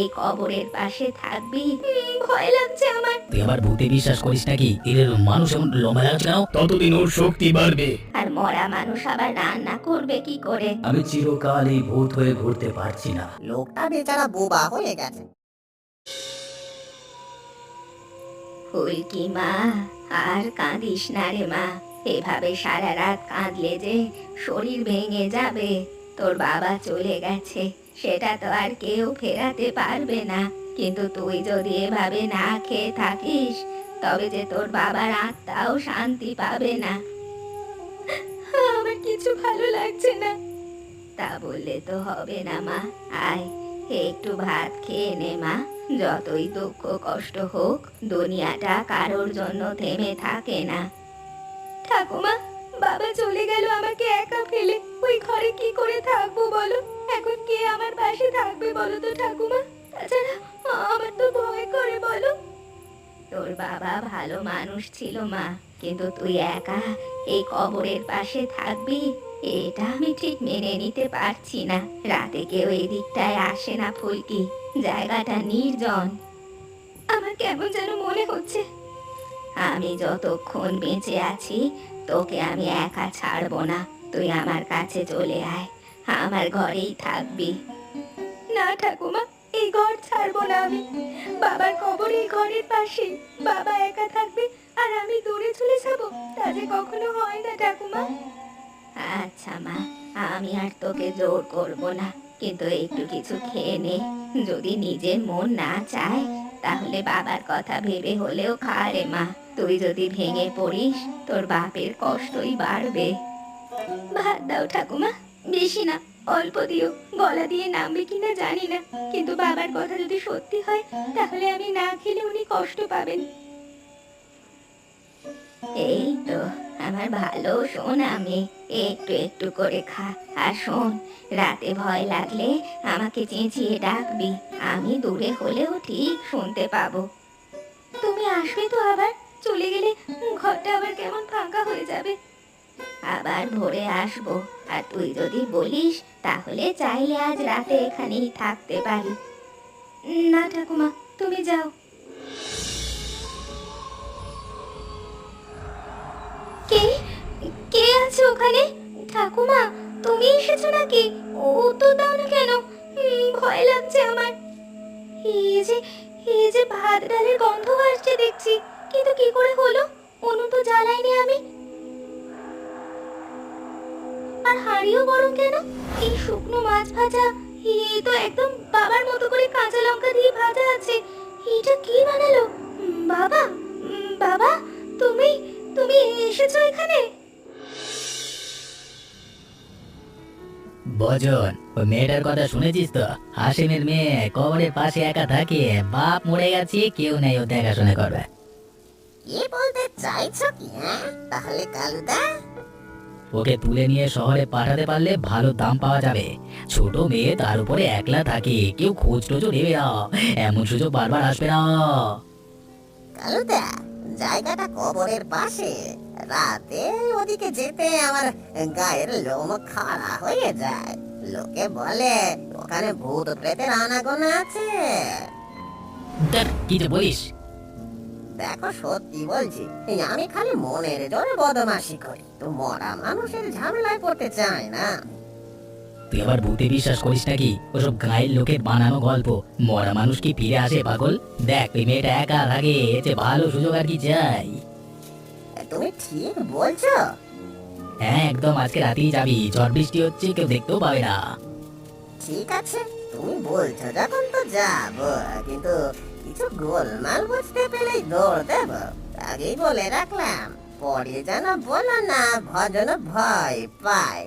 এই কবরের পাশে থাকবি? ভয় লাগছে আমার। তুই আবার ভূতে বিশ্বাস করিস নাকি? এর মানুষ এমন লম্বা লাগছে কেন? ততদিন ওর শক্তি বাড়বে। আর মরা মানুষ আবার রান্না করবে কি করে? আমি চিরকাল এই ভূত হয়ে ঘুরতে পারছি না। লোকটা বেচারা বোবা হয়ে গেছে। ফুলকি মা, আর কাঁদিস না রে মা। এভাবে সারা রাত কাঁদলে যে শরীর ভেঙে যাবে। তোর বাবা চলে গেছে, সেটা তো আর কেউ ফেরাতে পারবে না। কিন্তু তুই যদি এভাবে না খেয়ে থাকিস, তবে যে তোর বাবার আত্মাও শান্তি পাবে না। আমার কিছু ভালো লাগছে না। তা বললে তো হবে না মা। আয়, একটু ভাত খেয়ে নে মা। যতই দুঃখ কষ্ট হোক, দুনিয়াটা কারোর জন্য থেমে থাকে না। ঠাকুমা, বাবা চলে গেল আমাকে একা ফেলে। ওই ঘরে কি করে থাকবো বলো? এখন কে আমার পাশে থাকবে বলো তো ঠাকুমা? তাছাড়া আমার তো ভয় করে বলো। তোর বাবা ভালো মানুষ ছিল মা, কিন্তু তুই একা এই কবরের পাশে থাকবি, এটা আমি ঠিক মেনে নিতে পারছি না। রাতে কেউ এই দিকটায় আসে না ফুলকি, জায়গাটা নির্জন। আমার কেমন যেন মনে হচ্ছে। আমি যতক্ষণ বেঁচে আছি, তোকে আমি একা ছাড়বো না। তুই আমার কাছে চলে আয়, আমার ঘরেই থাকবি। না ঠাকুমা, এই ঘর ছাড়বো না আমি। বাবার কবর এই ঘরের পাশে। বাবা একা থাকবে আর আমি দূরে চলে যাব, তা যে কখনো হয় না ঠাকুমা। আচ্ছা মা, আমি আর তোকে জোর করব না, কিন্তু একটু কিছু খেয়ে নে। যদি নিজের মন না চায়, তাহলে বাবার কথা ভেবে হলেও খা রে মা। তুই যদি ভেঙে পড়িস, তোর বাপের কষ্টই বাড়বে। ভাত দাও ঠাকুমা, বেশি না, অল্প দিও। গলা দিয়ে নামবে কিনা জানি না, কিন্তু বাবার কথা যদি সত্যি হয়, তাহলে আমি না খেলে উনি কষ্ট পাবেন। এই তো আমার ভালো সোনা মেয়ে, একটু একটু করে খা। আর শোন, রাতে ভয় লাগলে আমাকে চেঁচিয়ে ডাকবি, আমি দূরে হলেও ঠিক শুনতে পাবো। তুমি আসবে তো আবার? চলে গেলে ঘরটা আবার কেমন ফাঁকা হয়ে যাবে। আবার ভোরে আসবো, আর তুই যদি বলিস, তাহলে চাইলে আজ রাতে এখানেই থাকতে পারি। না ঠাকুমা, তুমি যাও। কে কে আছে ওখানে? ঠাকুমা, তুমি এসেছো নাকি? ও তো দাও না কেন? ভয় লাগছে আমার। এই যে ভাত ডালের গন্ধ আসছে দেখছি, কিন্তু কি করে হলো? উনুন তো জ্বালাইনি আমি। আর হাঁড়িও গরম কেন? এই শুকনো মাছ ভাজা, এই তো একদম বাবার মতো করে কাঁচা লঙ্কা দিয়ে ভাজা আছে। এটা কি বানালো? বাবা, বাবা, তুমি তুমি এসেছো এখানে? বজন, ওই মেয়েটার কথা শুনেছিস তো? হাসিমের মেয়ে কবরের পাশে একা থাকে। বাপ মরে গেছে, কেউ নেই ও দেখাশোনা করবে। কি বলতে চাইছো কি? তাহলে কালুদা ওকে তুলে নিয়ে শহরে পাঠাতে পারলে ভালো দাম পাওয়া যাবে। ছোট মেয়ে, তার উপরে একলা থাকে, কেউ খোঁজ টোজও নেবে না। এমন সুযোগ বারবার আসবে না। কালুদা, জায়গাটা কবরের পাশে। রাতে ওদিকে যেতে আমার গায়ের লোম খাড়া হয়ে যায়। লোকে বলে ওখানে ভূত প্রেতের আনাগোনা আছে। দেখ কি যে বলিস। দেখো, সত্যি বলছি, আমি খালি মনের জোরে বদমাশি করি, তো মরা মানুষের ঝামেলায় পড়তে চাই না। তুই আবার ভূতে বিশ্বাস করিস নাকি? ওসব গায়ের লোকের বানানো গল্প। মরা মানুষ কি ফিরে আসে পাগল? দেখ, ওই মেয়েটা একা থাকে, এতে ভালো সুযোগ আর কি চাই? তুমি ঠিক বলছো। হ্যাঁ, একদম আজকে রাতেই যাবি। ঝড় বৃষ্টি হচ্ছে, কেউ দেখতেও পাবে না। ঠিক আছে, তুমি বলছো যখন তো যাবো, কিন্তু কিছু গোলমাল বুঝতে পেলেই দৌড় দেব। আগেই বলে রাখলাম, পরে যেন বলো না ভজন ভয় পায়।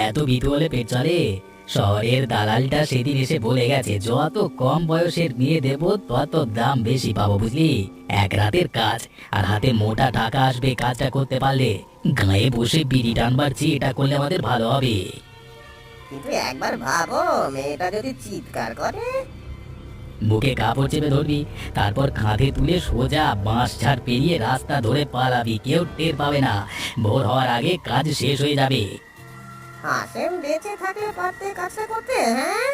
এত ভীতু হলে পেট চলে? শহরের দালালটা সেদিন এসে বলে গেছে, যত কম বয়সের মেয়ে দেব, তত দাম বেশি পাবো, বুঝলি? এক রাতের কাজ, আর হাতে মোটা টাকা আসবে কাজটা করতে পারলে। গায়ে বসে বিড়ি টানবার চেয়ে এটা করলে আমাদের ভালো হবে। কিন্তু একবার ভাবো, মেয়েটা যদি চিৎকার করে। মুখে কাপড় চেপে ধরবি, তারপর কাঁধে তুলে সোজা বাঁশ ঝাড় পেরিয়ে রাস্তা ধরে পালাবি, কেউ টের পাবে না। ভোর হওয়ার আগে কাজ শেষ হয়ে যাবে। হাসেম বেঁচে থাকলে পারতে কাজটা করতে। হ্যাঁ,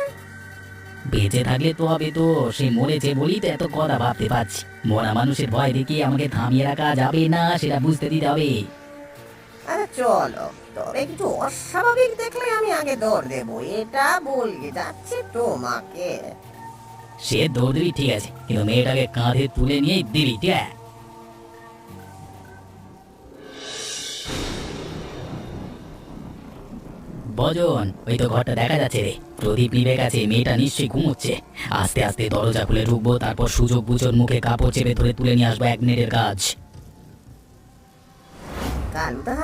বেঁচে থাকলে তো হবে তো, সে মরেছে বলেই তো এত কথা ভাবতে পারছি। মরা মানুষের ভয় দেখিয়ে আমাকে থামিয়ে রাখা যাবে না, সেটা বুঝতে দিতে হবে। আরে চলো, তবে কিছু অস্বাভাবিক দেখলে আমি আগে দৌড় দেবো, এটা বলে যাচ্ছি তোমাকে। সে দৌড় দিবি ঠিক আছে, কিন্তু মেয়েটাকে কাঁধে তুলে নিয়ে দিবি, ঠিক আছে? বজন, ওই তো ঘরটা দেখা যাচ্ছে রে। প্রদীপ নিভে গেছে, মেয়েটা নিশ্চয়ই ঘুমোচ্ছে। আস্তে আস্তে দরজা খুলে ঢুকবো, তারপর সুযোগ বুঝোর মুখে কাপড় চেপে ধরে তুলে নিয়ে আসবো 1 মিনিটের কাজ। কালুদা,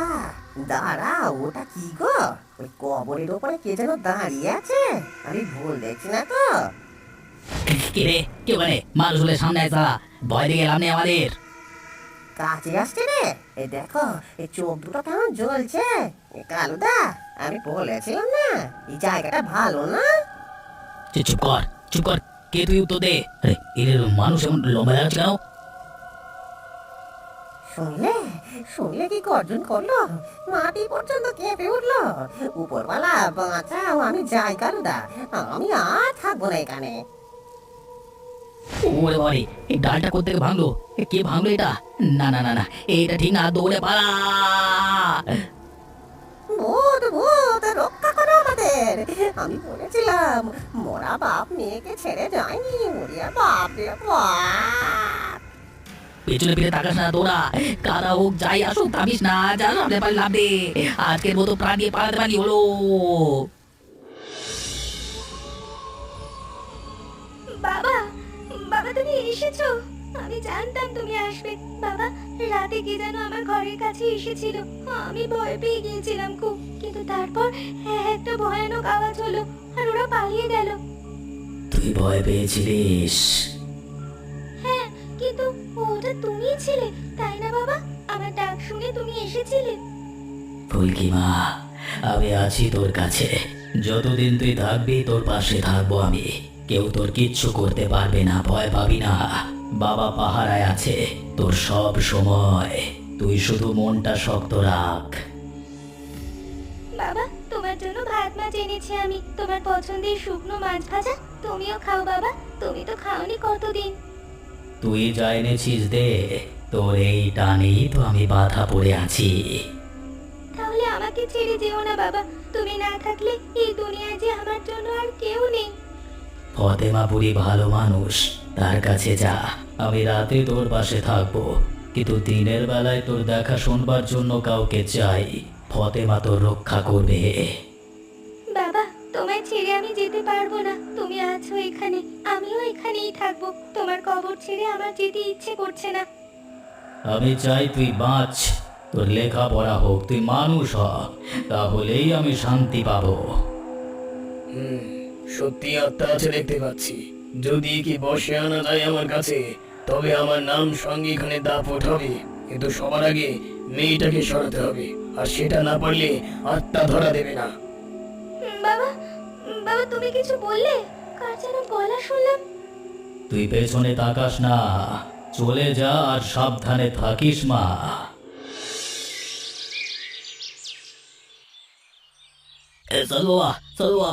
দাঁড়া, ওটা কি গো? ওই কবরের ওপরে কে যেন দাঁড়িয়ে আছে, আমি ভুল দেখছি না তো? কে রে? কে ওখানে? মানুষ হলে সামনে আসা, ভয় দেখে লাভ নেই আমাদের। কাছে আসছে রে, এই দেখো, এই চোখ দুটো কেমন জ্বলছে। কালুদা, আমি বলেছিলাম না এই জায়গাটা ভালো না? চুপ কর, চুপ কর। কে তুই? উত্তর দে। আরে এর মানুষ এমন লম্বা দেখাচ্ছে কেন? শুনলে শুনলে কি গর্জন করলো, মাটি পর্যন্ত কেঁপে উঠলো। উপরওয়ালা বাঁচাও, আমি যাই কালুদা, আমি আর থাকবো না এখানে। ওরে বাবারে, এই ডালটা কোত্থেকে ভাঙলো? কে ভাঙলো এটা? না না না না, এটা ঠিক না, দৌড়ে পালা। ভূত ভূত, রক্ষা করো আমাদের। আমি বলেছিলাম মোরা বাপ মেয়েকে ছেড়ে যায়নি, ওরিয়া বাপ রে বাপ। পেছনে ফিরে তাকাস না, দৌড়া। কারা হোক যাই আসুক থামিস না, যা সামনে পারলে লাভ দে। আজকের মতো প্রাণ দিয়ে পালাতে পারি হলো। বাবা, বাবা তুমি এসেছো? আমি জানতাম তুমি আসবে। বাবা, রাতে কে যেন আমার ঘরের কাছে এসেছিল, আমি ভয় পেয়ে গিয়েছিলাম খুব, কিন্তু তারপর একটা ভয়ানক আওয়াজ হলো আর ওরা পালিয়ে গেল। তুই ভয় পেয়েছিলিস? হ্যাঁ, কিন্তু ওটা তুমিই ছিলে, তাই না বাবা? আমার ডাক শুনে তুমি এসেছিলে। ফুলকি মা, আমি আছি তোর কাছে। যতদিন তুই থাকবি তোর পাশে থাকবো আমি। কেউ তোর কিচ্ছু করতে পারবে না, ভয় পাবি না। বাবা পাহারায় আছে তোর সব সময়, তুই শুধু মনটা শক্ত রাখ। বাবা, তোমার জন্য ভাত মাছ এনেছি আমি, তোমার পছন্দের শুকনো মাছ ভাজা। তুমিও খাও বাবা, তুমি তো খাওনি কতদিন। তুই যা এনেছিস দে, তোর এই টানেই তো আমি বাধা পড়ে আছি। তাহলে আমাকে ছেড়ে যেও না বাবা, তুমি না থাকলে এই দুনিয়ায় যে আমার জন্য আর কেউ নেই। ফতেমা বুড়ি ভালো মানুষ, তার কাছে যা। আমি রাতে তোর পাশে থাকবো, কিন্তু দিনের বেলায় তোর দেখা শুনবার জন্য কাউকে চাই। ফতেমা তোর রক্ষা করবে। বাবা, তোমায় ছেড়ে আমি যেতে পারবো না, তুমি আছো এখানে, আমিও এখানেই থাকবো। তোমার কবর ছেড়ে আমার যেতে ইচ্ছে করছে না। আমি চাই তুই বাঁচ, তোর লেখাপড়া হোক, তুই মানুষ হ, তাহলেই আমি শান্তি পাবো। সত্যি আত্মা আছে দেখতে পাচ্ছি। যদি কি বসে আনা যায় আমার কাছে, তবে আমার নাম সঙ্গে এখানে দাপট হবে। কিন্তু সবার আগে মেয়েটাকে সরাতে হবে, আর সেটা না পারলে আত্মা ধরা দেবে না। বাবা, বাবা তুমি কিছু বললে? কার যেন গলা শুনলাম। তুই পেছনে তাকাস না, চলে যা আর সাবধানে থাকিস মা।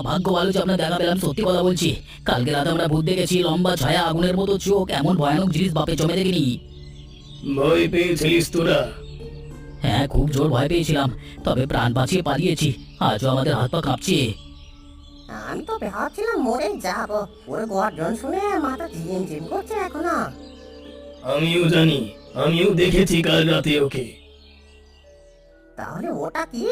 ভাগ্য ভালো যে আপনার দেখা পেলাম, সত্যি কথা বলছি। কালকে রাতে আমরা ভূত দেখেছি, লম্বা ছায়া, আগুনের মতো চোখ, এমন ভয়ানক জিনিস বাপে জমে দেখিনি। ভয় পেয়েছিলিস তোরা? হ্যাঁ, খুব জোর ভয় পেয়েছিলাম, তবে প্রাণ বাঁচিয়ে পালিয়েছি। আজও আমাদের হাত পা কাঁপছে। আমি তো ভাবছিলাম মরেই যাবো, ওর গর্জন শুনে মাথা ঝিমঝিম করছে এখনো। আমিও জানি, আমিও দেখেছি কাল রাতে ওকে। তাহলে ওটা কি?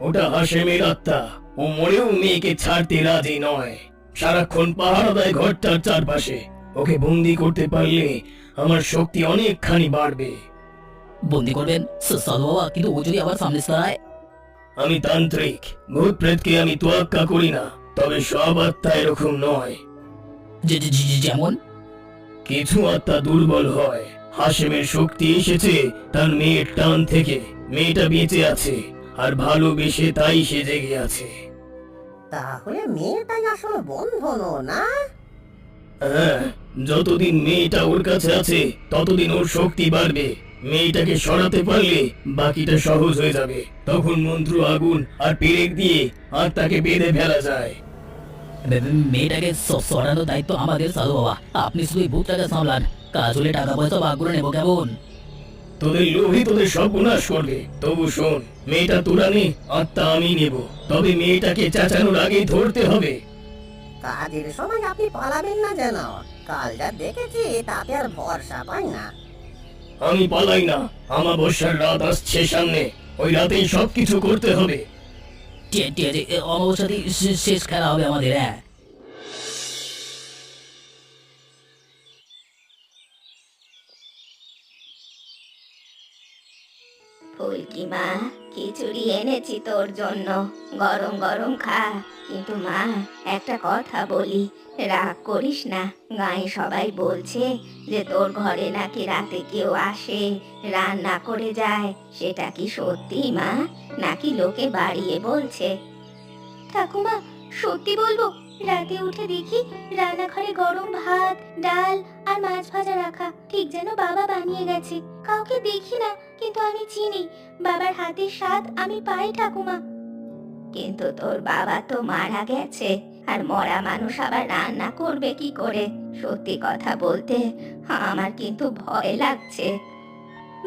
ওটা হাশেমের আত্মা। ও মরেও মেয়েকে ছাড়তে রাজি নয়, সারাক্ষণ পাহারা দেয় ঘরটার চারপাশে। ওকে বন্দি করতে পারলে আমার শক্তি অনেকখানি বাড়বে। বন্দি করবেন সাধু বাবা? কিন্তু ও যদি আবার সামনে দাঁড়ায়? আমি তান্ত্রিক, ভূত প্রেতকে আমি তোয়াক্কা করি না, তবে সব আত্মা এরকম নয়। যেমন? কিছু আত্মা দুর্বল হয়। হাশেমের শক্তি এসেছে তার মেয়ের টান থেকে। মেয়েটা বেঁচে আছে, আর ভালোবেসে তাই সে জেগে আছে। তাহলে মেয়েটাই আসলে বন্ধন, না? হ্যাঁ, যতদিন মেয়েটা ওর কাছে আছে ততদিন ওর শক্তি বাড়বে। মেয়েটাকে সরাতে পারলে বাকিটা সহজ হয়ে যাবে। তখন মন্ত্র, আগুন আর পেরেক দিয়ে আত্মাকে বেঁধে ফেলা যায়। মেয়েটাকে সরানোর দায়িত্ব আমাদের সাধু বাবা। আপনি শুধু এই ভূতটাকে সামলান, কাজ হলে টাকা পয়সা ভাগ করে নেবো, কেমন? তোদের লোভই তোদের সব বিনাশ করবে। তবু শোন, মেয়েটা তোরা নে, আত্মা আমি নেব। তবে মেয়েটাকে চেঁচানোর আগেই ধরতে হবে। কাজের সময় আপনি পালাবেন না যেন। কাল যা দেখেছি তাতে আর ভরসা পাই না। আমি পালাই না, আমাবস্যার রাত আসছে সামনে। ওই রাতেই সবকিছু করতে হবে। ঠিক আছে, অমাবস্যাতেই শেষ খেলা হবে আমাদের। হ্যাঁ, ফুলকি মা, খিচুড়ি এনেছি তোর জন্য, গরম গরম খা। কিন্তু মা, একটা কথা বলি, রাগ করিস না। গায়ে সবাই বলছে যে তোর ঘরে নাকি রাতে কেউ আসে, রান্না করে যায়। সেটা কি সত্যি মা, নাকি লোকে বাড়িয়ে বলছে? ঠাকুমা, সত্যি বলবো, রাতে উঠে দেখি রান্নাঘরে গরম ভাত, ডাল আর মাছ ভাজা রাখা, ঠিক যেন বাবা বানিয়ে গেছে। কাউকে দেখি না, কিন্তু আমি চিনি বাবার হাতের স্বাদ আমি পাই ঠাকুমা। কিন্তু তোর বাবা তো মারা গেছে, আর মরা মানুষ আবার রান্না করবে কি করে? সত্যি কথা বলতে আমার কিন্তু ভয় লাগছে।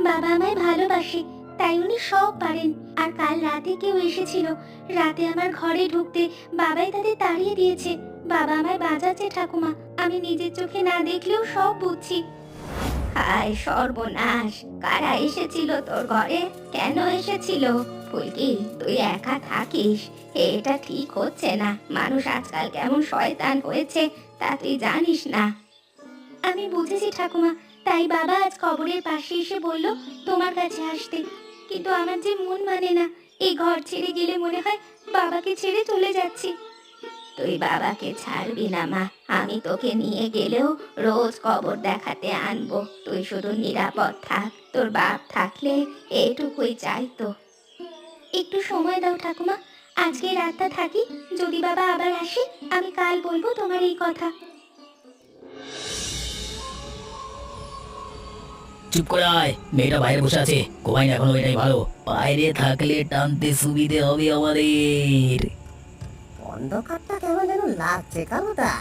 বাবা আমায় ভালোবাসে, তাই উনি সব পারেন। আর কাল রাতে কেউ এসেছিল, রাতে আমার ঘরে ঢুকতে বাবাই তাদের তাড়িয়ে দিয়েছে। বাবা আমায় বাঁচাচ্ছে ঠাকুমা, আমি নিজের চোখে না দেখলেও সব বুঝছি। হায় সর্বনাশ, কারা এসেছিল তোর ঘরে? কেন এসেছিল? ফুলকি, তুই একা থাকিস, এটা ঠিক হচ্ছে না। মানুষ আজকাল কেমন শয়তান হয়েছে তা তুই জানিস না। আমি বুঝেছি ঠাকুমা, তাই বাবা আজ কবরের পাশে এসে বলল তোমার কাছে আসতে। কিন্তু আমার যে মন মানে না, এই ঘর ছেড়ে গেলে মনে হয় বাবাকে ছেড়ে চলে যাচ্ছি। তুই বাবাকে ছাড়বি না মা, আমি তোকে নিয়ে গেলেও রোজ কবর দেখাতে আনবো। তুই শুধু নিরাপদ থাক, তোর বাপ থাকলে এটুকুই চাইতো। একটু সময় দাও ঠাকুমা, আজকে রাতটা থাকি। যদি বাবা আবার আসে, আমি কাল বলবো তোমার এই কথা। চুপ করে আয়, মেয়েটা বাইরে বসে আছে, ঘুমাই না এখনো, এটাই ভালো। বাইরে থাকলে টানতে সুবিধে হবে আমাদের। অন্ধকারটা কেমন যেন লাগছে কালুদা,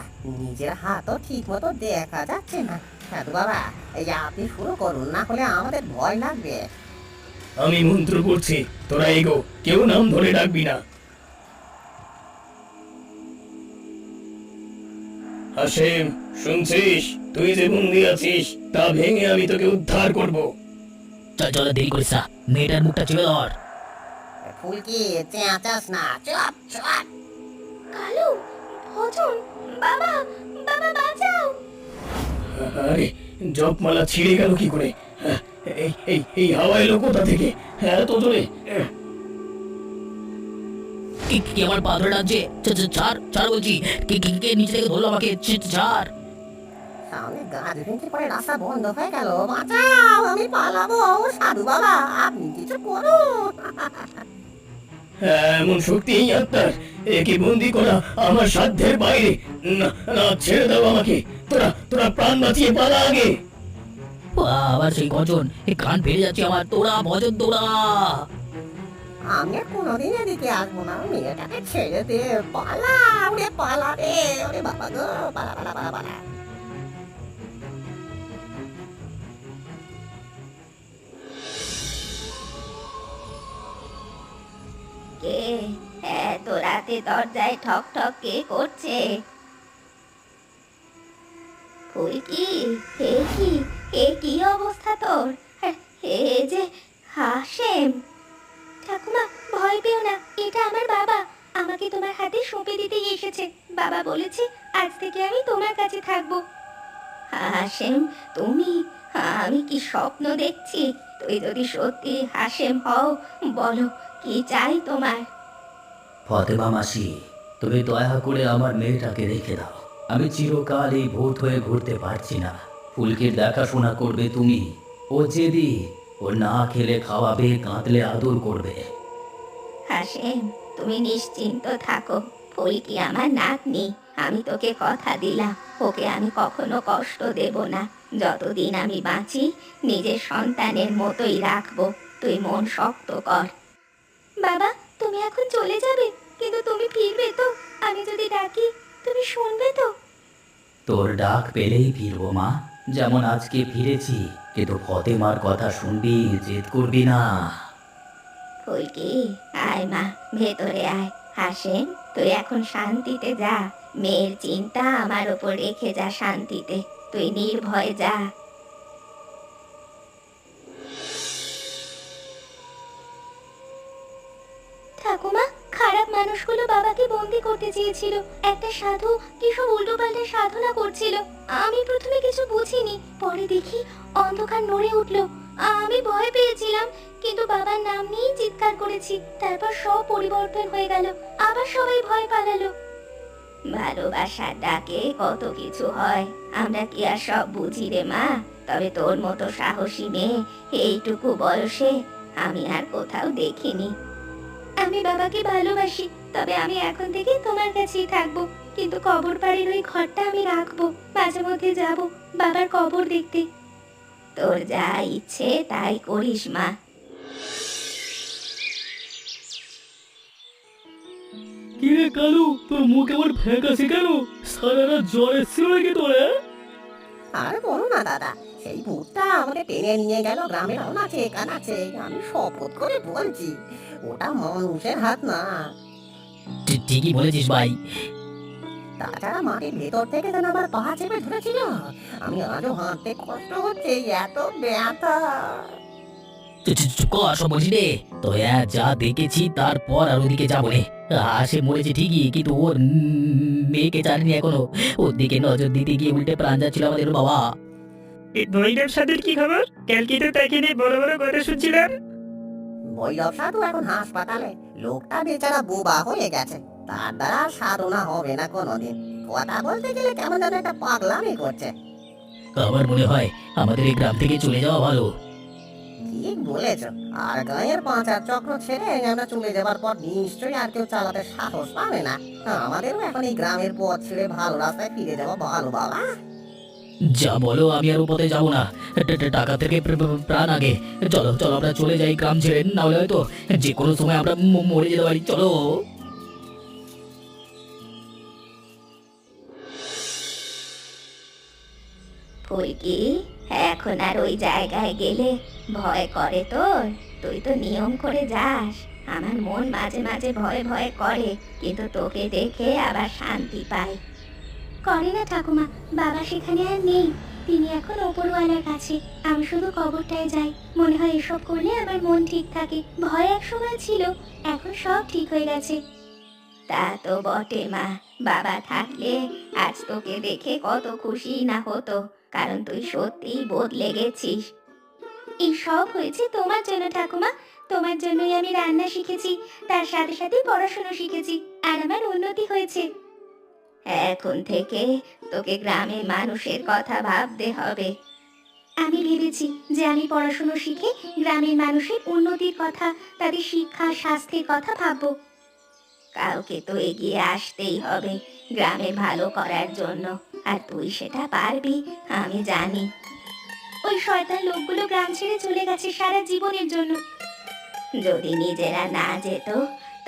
নিজের হাতও ঠিক মতো দেখা যাচ্ছে না। সাধু বাবা, এই আপনি শুরু করুন, না হলে আমাদের ভয় লাগবে। আমি মন্ত্র করছি, তোরা এগো, কেউ নাম ধরে ডাকবি না। হাসেম, শুনছিস? তুই যে বন্দি আছিস তা ভেঙে আমি তোকে উদ্ধার করব। চল চল, দেরি করিস না, মেয়েটার মুখটা চেপে ধর। ফুলকি, চেঁচাস না, চুপ চুপ। কালু, ভজন, বাবা, বাবা বাঁচাও। আরে, জপমালা ছিঁড়ে গেল কি করে? এই এই এই হাওয়া এলো কোথা থেকে? এত জোরে? কি আমার পা ধরে ডাকছে? ছাড় ছাড় বলছি, কে নিচে থেকে ধরলো আমাকে? ছাড়। সামনে গাছ ভেঙে পড়ে রাস্তা বন্ধ হয়ে গেল, বাঁচাও, আমি পালাবো। সাধু বাবা, আপনি কিছু করুন। এমন শক্তি এই আত্মার, একে বন্দি করা আমার সাধ্যের বাইরে। না না, ছেড়ে দাও আমাকে। তোরা তোরা প্রাণ বাঁচিয়ে পালা আগে। আবার সেই গর্জন, কান ফেটে যাচ্ছে আমার। তোরা ভজন তোরা। আমি আর কোনোদিন এদিকে আসবো না, মেয়েটাকে ছেড়ে দে, পালা, উড়ে পালা রে, ওরে বাবা গো, পালা পালা পালা পালা। কে এত রাতে দরজায় ঠক ঠক কে করছে? ফুলকি, এ কি অবস্থা তোর? এ যে হাসেম। ঠাকুমা, ভয় পেও না, এটা আমার বাবা। আমাকে তোমার হাতে সঁপে দিতে এসেছে। বাবা বলেছে আজ থেকে আমি তোমার কাছে থাকবো। হাসেম, তুমি? আমি কি স্বপ্ন দেখছি? তুই যদি সত্যি হাসেম হও, বলো কি চাই তোমার? ফতেমা মাসি, তুমি দয়া করে আমার মেয়েটাকে রেখে দাও। আমি চিরকাল এই ভূত হয়ে ঘুরতে পারছি না। ফুলকির দেখাশোনা করবে তুমি। ও যেদি, ও না খেলে খাওয়াবে, কাঁদলে আদর করবে। হাসেম, তুমি নিশ্চিন্ত থাকো। ফুলকি আমার নাতনি, আমি তোকে কথা দিলাম, ওকে আমি কখনো কষ্ট দেব না। যতদিন আমি বাঁচি নিজের সন্তানের মতোই রাখবো। তুই মন শক্ত কর। বাবা, তুমি এখন চলে যাবে, কিন্তু তুমি ফিরবে তো? আমি যদি ডাকি তুমি শুনবে তো? তোর ডাক পেলেই ফিরবো মা, যেমন আজকে ফিরেছি। কিন্তু ফতেমার কথা শুনবি, জেদ করবি না। ফুলকি, আয় মা, ভেতরে আয়। হাসেন, তুই এখন শান্তিতে যা। মেয়ের চিন্তা আমার ওপর রেখে যা শান্তিতে। তুই নির্ভয়ে যা। ঠাকুমা, খারাপ মানুষগুলো বাবাকে বন্দি করতে চেয়েছিল। একটা সাধু কি সব উল্টোপাল্টা সাধনা করছিল। আমি প্রথমে কিছু বুঝিনি, পরে দেখি অন্ধকার নড়ে উঠলো। আমি ভয় পেয়েছিলাম, কিন্তু বাবার নাম নিয়েই চিৎকার করেছি। তারপর সব পরিবর্তন হয়ে গেল, আবার সবাই ভয় পালালো। ভালোবাসার ডাকে কত কিছু হয়, আমরা কি আর সব বুঝি রে মা? তবে তোর মতো সাহসী মেয়ে এইটুকু বয়সে আমি আর কোথাও দেখিনি। আমি বাবাকে ভালোবাসি, তবে আমি এখন থেকে তোমার কাছেই থাকবো। কিন্তু কবর পাড়ের ওই ঘরটা আমি রাখবো, মাঝে মধ্যে যাব বাবার কবর দেখতে। তোর যা ইচ্ছে তাই করিস মা। কি রে কালু, তোর মুখ এমন ফ্যাকাশে কেন? সারা রাত জ্বর এসেছিল নাকি তোর? আর বলো না দাদা, সেই ভূতটা আমাকে টেনে নিয়ে গেল গ্রামের অনাচে কানাচে। আমি শপথ করে বলছি, ওটা মানুষের হাত না। ঠিকই বলেছিস ভাই। তাছাড়া মাটির ভেতর থেকে যেন আবার পা চেপে ধরেছিল। আমি আজও হাঁটতে কষ্ট হচ্ছে, এত ব্যথা। সব বলছি রে তো, যা দেখেছি তারপর আর ওদিকে যাবো রে। সে মরেছে ঠিকই, কিন্তু ওর মেয়েকে জানিনি এখনো। ওর দিকে নজর দিতে গিয়ে উল্টে প্রাণ যাচ্ছিল আমাদের বাবা। এই ভৈরব সাধুর কি খবর? কালকে তো তাকে নিয়ে বড় বড় কথা শুনছিলাম। ভৈরব সাধু এখন হাসপাতালে। লোকটা বেচারা বোবা হয়ে গেছে, তার দ্বারা সাধনা হবে না কোনোদিন। কথা বলতে গেলে কেমন যেন একটা পাগলামি করছে। আমার মনে হয় আমাদের এই গ্রাম থেকে চলে যাওয়া ভালো। ঠিক বলেছ। আর গায়ের পাঁচার চক্র ছেড়ে আমরা চলে যাবার পর নিশ্চয়ই আর কেউ চালাতে সাহস পাবে না। আমাদেরও এখন এই গ্রামের পথ ছেড়ে ভালো রাস্তায় ফিরে যাওয়া ভালো বাবা। যা বলো, আমি আর ও পথে যাবো না। টাকা থেকে প্রাণ আগে। চলো চলো, আমরা চলে যাই গ্রাম ছেড়ে, না হলে হয়তো যে কোনো সময় আমরা মরে যেতে পারি। চলো। ফুলকি, এখন আর ওই জায়গায় গেলে ভয় করে তোর? তুই তো নিয়ম করে যাস। আমার মন মাঝে মাঝে ভয় ভয় করে, কিন্তু তোকে দেখে আবার শান্তি পাই। করে না ঠাকুমা, বাবা সেখানে আর নেই। তিনি এখন ওপরওয়ালার কাছে। আমি শুধু কবরটায় যাই। মনে হয় এসব করলে আমার মন ঠিক থাকে। ভয় এক সময় ছিল, এখন সব ঠিক হয়ে গেছে। তা তো বটে মা, বাবা থাকলে আজ তোকে দেখে কত খুশি না হতো, কারণ তুই সত্যিই বদলে গেছিস। এই সব হয়েছে তোমার জন্য ঠাকুমা। তোমার জন্যই আমি রান্না শিখেছি, তার সাথে সাথে পড়াশোনা শিখেছি, আর আমার উন্নতি হয়েছে। এখন থেকে তোকে গ্রামের মানুষের কথা ভাবতে হবে। আমি ভেবেছি যে আমি পড়াশোনা শিখে গ্রামের মানুষের উন্নতির কথা, তাদের শিক্ষা স্বাস্থ্যের কথা ভাববো। কাউকে তো এগিয়ে আসতেই হবে গ্রামের ভালো করার জন্য, আর তুই সেটা পারবি আমি জানি। ওই শয়তান লোকগুলো গ্রাম ছেড়ে চলে গেছে সারা জীবনের জন্য। যদি নিজেরা না যেত,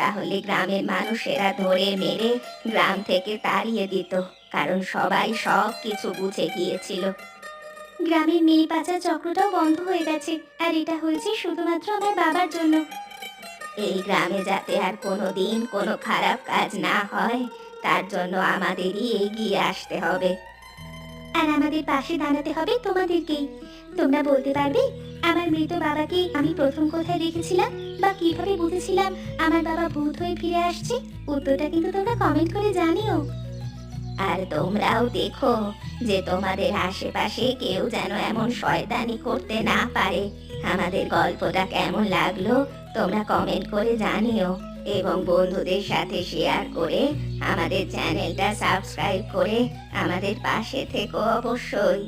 তাহলে গ্রামের মানুষেরা ধরে মেরে গ্রাম থেকে তাড়িয়ে দিত, কারণ সবাই সব কিছু বুঝে গিয়েছিল। গ্রামের মেয়ে পাচার চক্রটাও বন্ধ হয়ে গেছে, আর এটা হয়েছে শুধুমাত্র আমার বাবার জন্য। এই গ্রামে যাতে আর কোনোদিন কোনো খারাপ কাজ না হয়, তার জন্য আমাদেরই এগিয়ে আসতে হবে। আর আমাদের পাশে দাঁড়াতে হবে তোমাদেরকেই। তোমরা বলতে পারবে আমার মৃত বাবাকে আমি প্রথম কোথায় দেখেছিলাম, বা কিভাবে বুঝেছিলাম আমার বাবা ভূত হয়ে ফিরে আসছে? উত্তরটা কিন্তু তোমরা কমেন্ট করে জানিও। আর তোমরাও দেখো যে তোমাদের আশেপাশে কেউ যেন এমন শয়তানি করতে না পারে। আমাদের গল্পটা কেমন লাগলো তোমরা কমেন্ট করে জানিও, এবং বন্ধুদের সাথে শেয়ার করে আমাদের চ্যানেলটা সাবস্ক্রাইব করে আমাদের পাশে থেকো অবশ্যই।